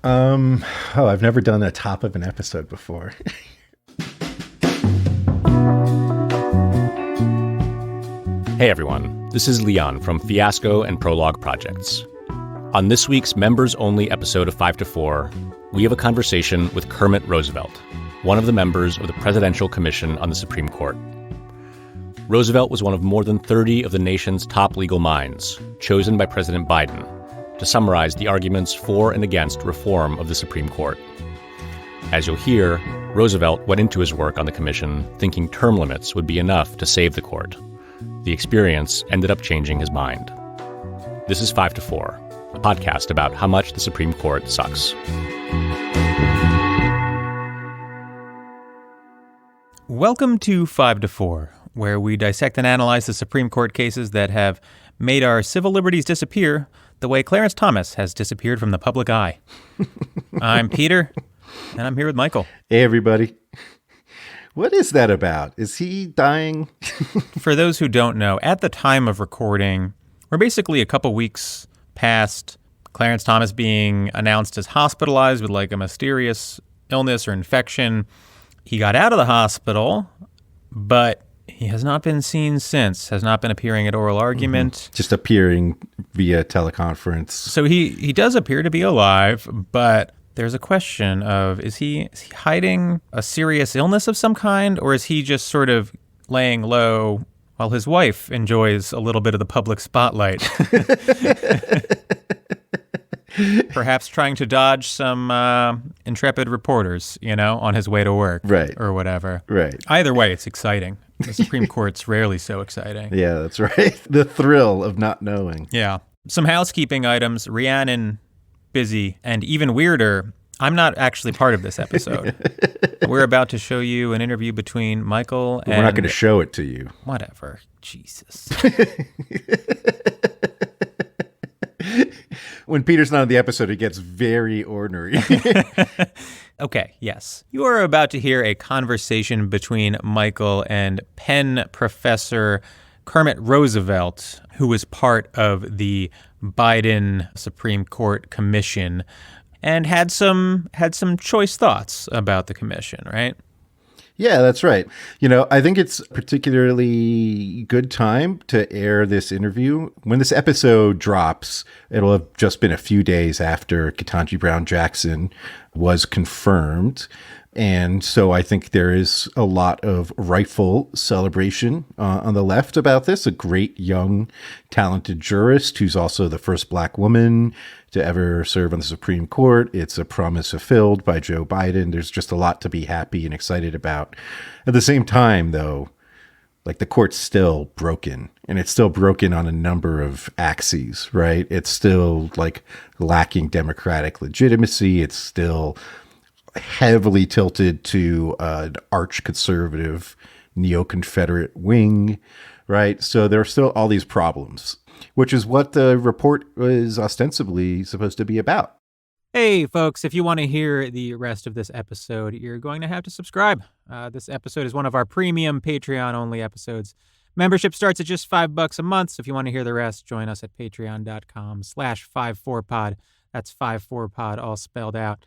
I've never done a top of an episode before. Hey everyone, this is Leon from Fiasco and Prologue Projects. On this week's members-only episode of 5 to 4, we have a conversation with Kermit Roosevelt, one of the members of the Presidential Commission on the Supreme Court. Roosevelt was one of more than 30 of the nation's top legal minds, chosen by President Biden, to summarize the arguments for and against reform of the Supreme Court. As you'll hear, Roosevelt went into his work on the commission thinking term limits would be enough to save the court. The experience ended up changing his mind. This is 5 to 4, a podcast about how much the Supreme Court sucks. Welcome to 5 to 4, where we dissect and analyze the Supreme Court cases that have made our civil liberties disappear the way Clarence Thomas has disappeared from the public eye. I'm Peter, and I'm here with Michael. Hey, everybody. What is that about? Is he dying? For those who don't know, at the time of recording, we're basically a couple weeks past Clarence Thomas being announced as hospitalized with like a mysterious illness or infection. He got out of the hospital, but he has not been seen since, has not been appearing at oral argument. Mm-hmm. Just appearing via teleconference. So he does appear to be alive, but there's a question of, is he hiding a serious illness of some kind, or is he just sort of laying low while his wife enjoys a little bit of the public spotlight? Perhaps trying to dodge some intrepid reporters, on his way to work. Right. Or whatever. Right. Either way, it's exciting. The Supreme Court's rarely so exciting. Yeah, that's right. The thrill of not knowing. Yeah. Some housekeeping items. Rhiannon, busy, and even weirder, I'm not actually part of this episode. We're about to show you an interview between Michael and... We're not going to show it to you. Whatever. Jesus. When Peter's not on the episode, it gets very ornery. Okay, yes. You are about to hear a conversation between Michael and Penn professor Kermit Roosevelt, who was part of the Biden Supreme Court Commission and had some choice thoughts about the commission, right? Yeah, that's right. I think it's a particularly good time to air this interview. When this episode drops, it'll have just been a few days after Ketanji Brown Jackson was confirmed. And so I think there is a lot of rightful celebration on the left about this. A great, young, talented jurist who's also the first Black woman to ever serve on the Supreme Court. It's a promise fulfilled by Joe Biden. There's just a lot to be happy and excited about. At the same time, though, like the court's still broken, and it's still broken on a number of axes, right? It's still like lacking democratic legitimacy. It's still heavily tilted to an arch-conservative neo-Confederate wing, right? So there are still all these problems, which is what the report is ostensibly supposed to be about. Hey, folks, if you want to hear the rest of this episode, you're going to have to subscribe. This episode is one of our premium Patreon-only episodes. Membership starts at just $5 a month, so if you want to hear the rest, join us at patreon.com/54pod. That's 54pod, all spelled out.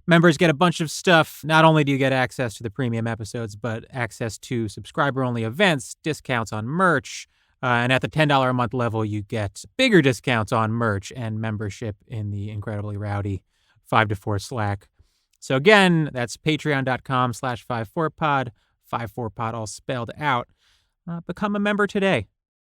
Members get a bunch of stuff. Not only do you get access to the premium episodes, but access to subscriber-only events, discounts on merch, and at the $10 a month level, you get bigger discounts on merch and membership in the incredibly rowdy 5 to 4 Slack. So again, that's patreon.com/54pod, 54pod, all spelled out. Become a member today.